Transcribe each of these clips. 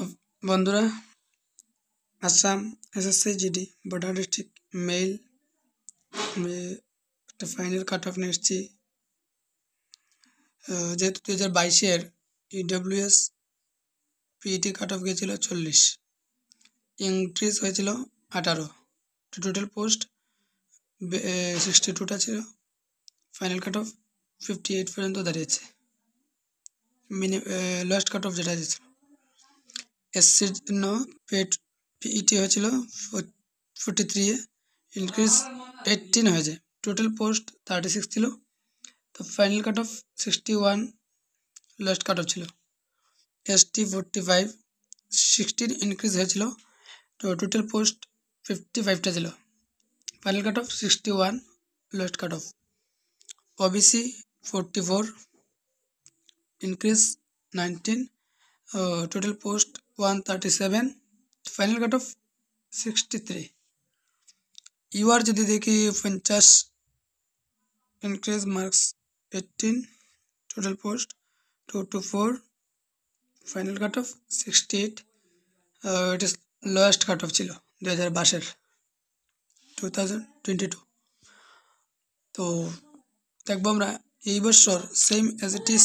তো বন্ধুরা, Assam SSC GD border district mail আমি একটা ফাইনাল কাট অফ নিয়ে এসেছি। যেহেতু 2022-এর ইডব্লিউএস পিইটি কাট অফ গিয়েছিল 40, ইনক্রিজ হয়েছিল 18, টোটাল পোস্ট 62টা ছিল। ফাইনাল কাট অফ 58 পর্যন্ত দাঁড়িয়েছে। লাস্ট কাট অফ যেটা ছিল এসসির জন্য পিইটি হয়েছিল 43, ইনক্রিজ 18 হয়েছে। টোটাল পোস্ট 36 ছিল। তো final cut off 61 last cut off ছিল। এসটি 45, 16 ইনক্রিজ হয়েছিল। তো টোটাল পোস্ট 55টা ছিল। Final cut off 61 last cut off. OBC 44, increase 19, total post 137, final cut off 63। UR যদি দেখি 50, increase marks 18, total post 224, final cut off 68। It is lowest cut off ছিল 2022। তো দেখবো আমরা এই বছর same as it is,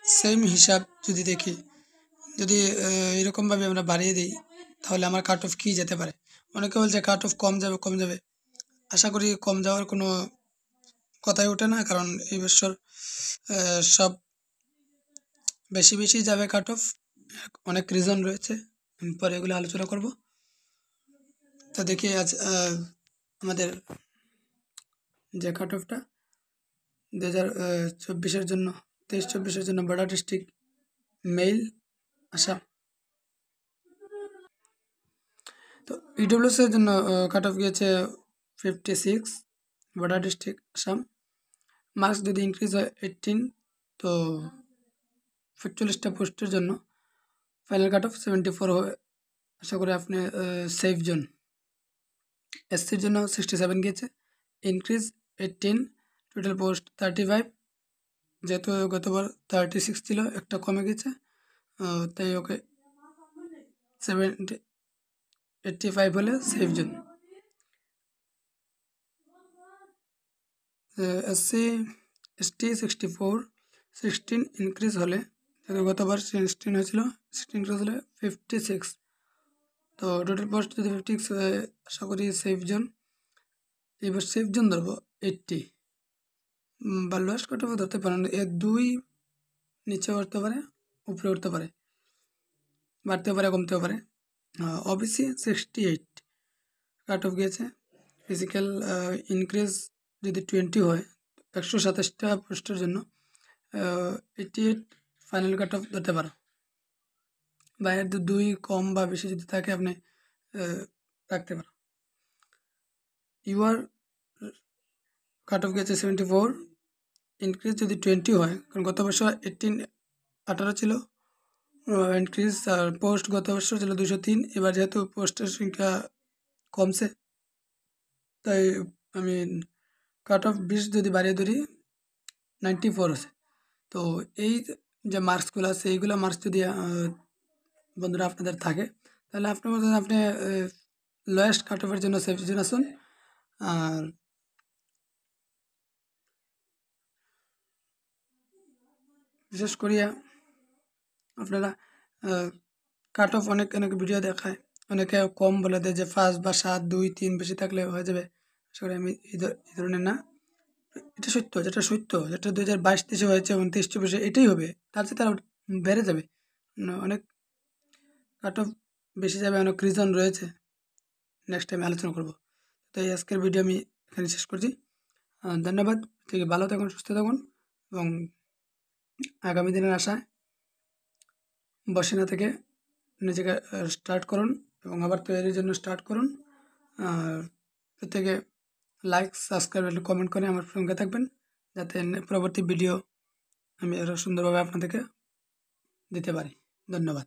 same হিসাব যদি দেখি, যদি এরকমভাবে আমরা বাড়িয়ে দিই তাহলে আমার কাট অফ কী যেতে পারে। অনেকে বলছে কাট অফ কম যাবে। আশা করি কম যাওয়ার কোনো কথাই ওঠে না, কারণ এই বছর সব বেশি যাবে কাট অফ। অনেক রিজন রয়েছে, আমি পরে এগুলো আলোচনা করব। তো দেখি আজ আমাদের যে কাট অফটা 2024-এর জন্য, 23-24-এর জন্য বর্ডার ডিস্ট্রিক্ট মেইল আসাম। তো ইডব্লিউএসের জন্য কাট অফ গিয়েছে 56, বর্ডার ডিস্ট্রিক্ট আসাম। মার্কস যদি ইনক্রিজ হয় 18, তো 45টা পোস্টের জন্য ফাইনাল কাট অফ 74 হবে। আশা করি আপনি সেফ জোন। এসসির জন্য 67 গিয়েছে, ইনক্রিজ 18, টোটাল পোস্ট 35। যেহেতু গতবার 36 ছিল, একটা কমে গেছে, তাই ওকে 85 হলে safe zone. SC ST 64, 16 increase হলে, গতবার 16 হয়েছিল, 16 ইনক্রিজ হলে 56। তো টোটাল পোস্ট যদি 56 আশা করি সেফ জোন। এবার সেফ জোন ধরবো 80, বা লোয়েস্ট কাট অফ ধরতে পারেন। এর 2 নিচে উঠতে পারে, উপরে উঠতে পারে, বাড়তেও পারে, কমতেও পারে। ওবিসি 68 কাট অফ গিয়েছে। ফিজিক্যাল ইনক্রিজ যদি 20 হয়, 127টা পোস্টের জন্য 88 ফাইনাল কাট অফ ধরতে পারো। বা এর 2 কম বা বেশি যদি থাকে আপনি রাখতে পারো। ইউআর কাট অফ গেছে 74, ইনক্রিজ যদি 20 হয়, কারণ গত বছর 18 ছিল ইনক্রিজ, আর পোস্ট গত বছর ছিল 203। এবার যেহেতু পোস্টের সংখ্যা কমছে, তাই আমি কাট অফ 20 যদি বাড়িয়ে ধরি 94 আছে। তো এই যে মার্কসগুলো আছে, এইগুলো মার্কস যদি বন্ধুরা আপনাদের থাকে, তাহলে আপনি বলছেন আপনি লোয়েস্ট কাট অফের জন্য সেফ জোন আসুন। আর বিশেষ করিয়া আপনারা কাট অফ অনেক ভিডিও দেখায়, অনেকে কম বলে দেয় যে 5 বা 7, 2, 3 বেশি থাকলে হয়ে যাবে। আসলে আমি এই ধরনের না, এটা সত্য, যেটা 2022-23 হয়েছে, 29-24 এটাই হবে, তার চেয়ে তারা বেড়ে যাবে। অনেক কাট অফ বেশি যাবে, অনেক রিজন রয়েছে, নেক্সট টাইম আলোচনা করব। তো এই আজকের ভিডিও আমি এখানে শেষ করছি। ধন্যবাদ। থেকে ভালো থাকুন, সুস্থ থাকুন, এবং আগামী দিনের আশায় বসে না থেকে নিজেকে স্টার্ট করুন, এবং আবার তৈরির জন্য স্টার্ট করুন। আর প্রত্যেকে লাইক, সাবস্ক্রাইব, কমেন্ট করে আমার সঙ্গে থাকবেন, যাতে পরবর্তী ভিডিও আমি আরও সুন্দরভাবে আপনাদেরকে দিতে পারি। ধন্যবাদ।